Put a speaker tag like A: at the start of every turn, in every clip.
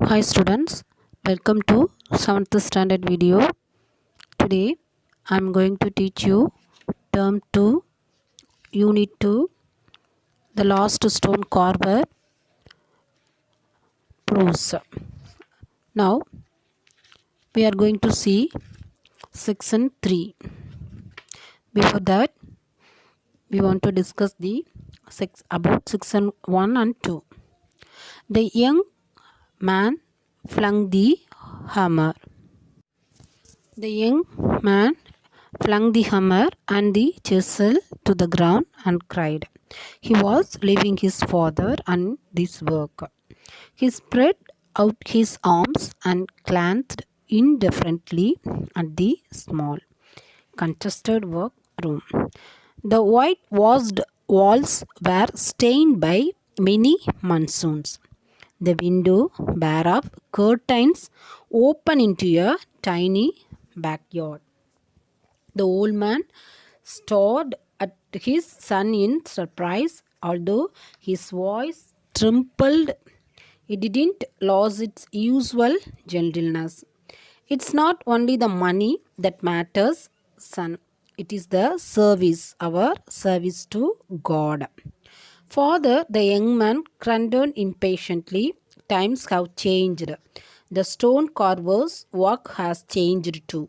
A: Hi students, welcome to 7th standard video. Today I am going to teach you term 2, unit 2, the last stone carver prose. Now we are going to see section 3. Before that we want to discuss the about section 1 and 2. The young man flung the hammer. The young man flung the hammer and the chisel to the ground and cried. He was leaving his father and this work. He spread out his arms and glanced indifferently at the small, congested work room. The whitewashed walls were stained by many monsoons. The window bare of curtains open into a tiny backyard. The old man stared at his son in surprise, although his voice trembled. It didn't lose its usual gentleness. It's not only the money that matters, son. It is the service, our service to God. Father, the young man grunted impatiently. Times have changed. The stone carver's work has changed too.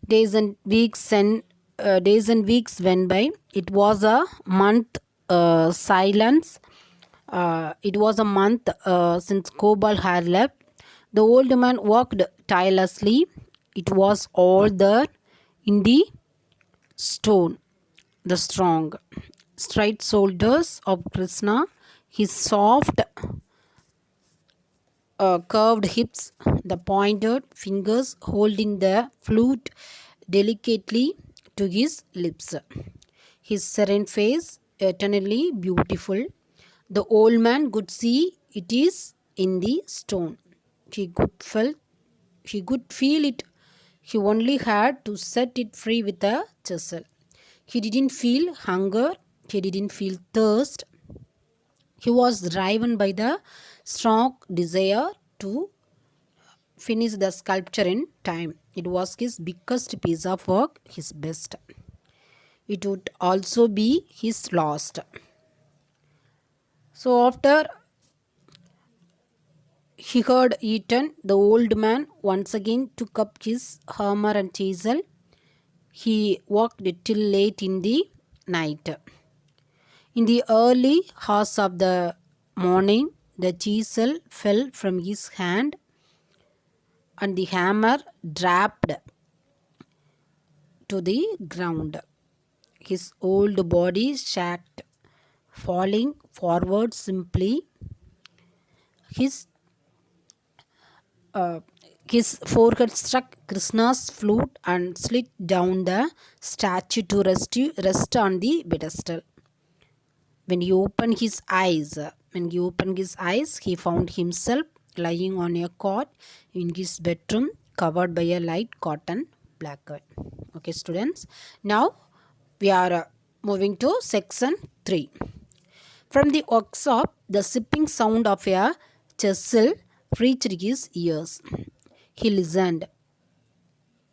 A: Days and weeks went by. It was a month silence. It was a month since Cobalt had left. The old man worked tirelessly. It was all there in the stone. The strong, straight shoulders of Krishna, his soft, curved hips, the pointed fingers holding the flute delicately to his lips, his serene face eternally beautiful. The old man could see it is in the stone. He could feel it. He only had to set it free with a chisel. He didn't feel hunger. He didn't feel thirst. He was driven by the strong desire to finish the sculpture in time. It was his biggest piece of work, his best. It would also be his last. So after he had eaten, the old man once again took up his hammer and chisel. He worked till late in the night. In the early hours of the morning, the chisel fell from his hand and the hammer dropped to the ground. His old body sagged, falling forward simply. His forehead struck Krishna's flute and slid down the statue to rest on the pedestal. When he opened his eyes, he found himself lying on a cot in his bedroom covered by a light cotton blanket. Okay, students. Now we are moving to section 3. From the workshop, the sipping sound of a chisel reached his ears. He listened.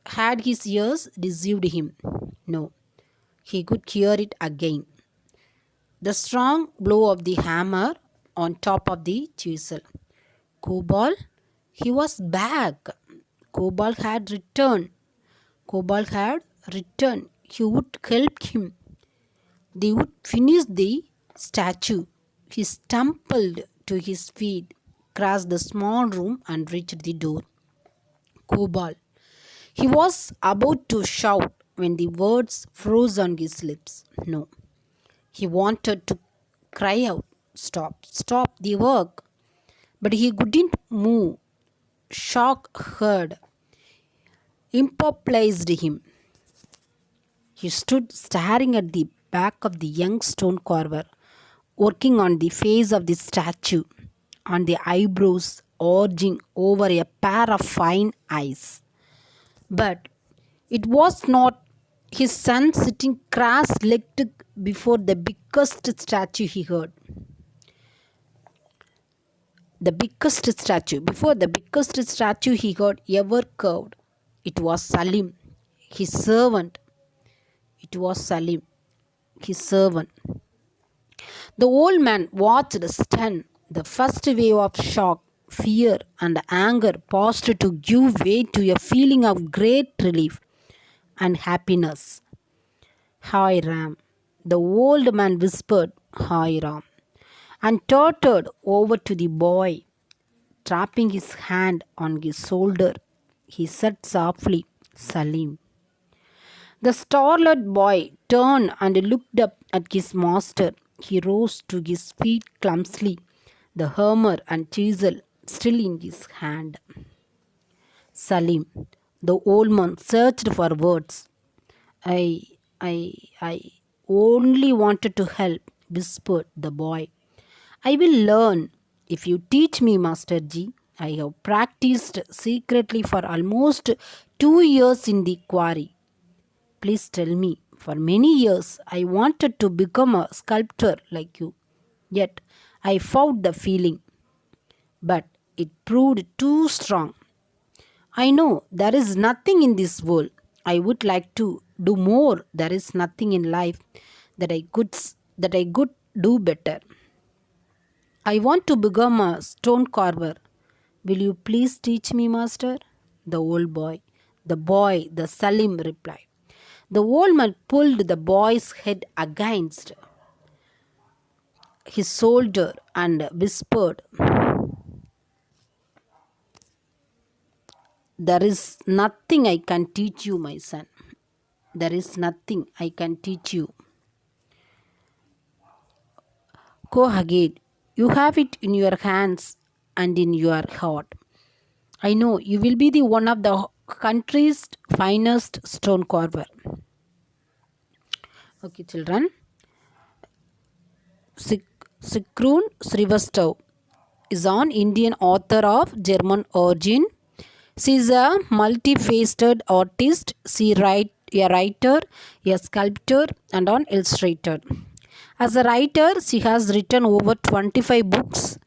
A: Had his ears deceived him? No. He could hear it again. The strong blow of the hammer on top of the chisel. Cobalt, he was back. Cobalt had returned. He would help him. They would finish the statue. He stumbled to his feet, crossed the small room and reached the door. Cobalt. He was about to shout when the words froze on his lips. No. He wanted to cry out, stop the work. But he couldn't move. Shock immobilized him. He stood staring at the back of the young stone carver, working on the face of the statue, on the eyebrows arching over a pair of fine eyes. But it was not his son sitting cross-legged before the biggest statue he heard. the biggest statue. Before the biggest statue he got ever carved, it was Salim, his servant. It was Salim, his servant. The old man watched stunned. The first wave of shock, fear, and anger paused to give way to a feeling of great relief and happiness. Hi Ram, the old man whispered, Hi Ram, and tottered over to the boy. Tapping his hand on his shoulder, he said softly, Salim. The startled boy turned and looked up at his master. He rose to his feet clumsily, the hammer and chisel still in his hand. Salim, the old man searched for words. I, I only wanted to help, whispered the boy. I will learn if you teach me, Master Ji. I have practiced secretly for almost 2 years in the quarry. Please tell me, for many years I wanted to become a sculptor like you. Yet I fought the feeling, but it proved too strong. I know there is nothing in this world I would like to do more. There is nothing in life that I could do better. I want to become a stone carver. Will you please teach me, master? The Salim replied. The old man pulled the boy's head against his shoulder and whispered, There is nothing I can teach you, my son. There is nothing I can teach you. Go ahead. You have it in your hands and in your heart. I know you will be the one of the country's finest stone carver. Okay, children. Sigrun Srivastava is an Indian author of German origin. She is a multifaceted artist. She write a writer, a sculptor, and an illustrator. As a writer, she has written over 25 books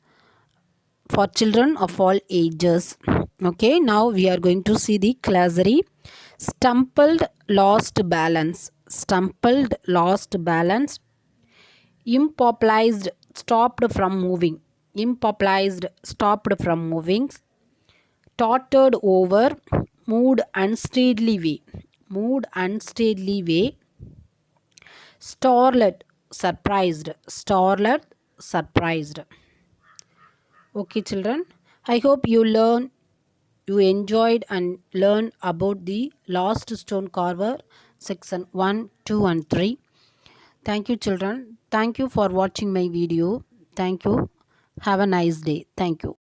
A: for children of all ages. Okay, now we are going to see the glossary. Stumbled, lost balance. Stumbled, lost balance. Immobilized, stopped from moving. Immobilized, stopped from moving. Tottered over, moved unsteadily way. Moved unsteadily way. Startled, surprised. Startled, surprised. Okay, children. I hope you enjoyed and learned about the Lost Stone Carver section 1, 2 and 3. Thank you, children. Thank you for watching my video. Thank you. Have a nice day. Thank you.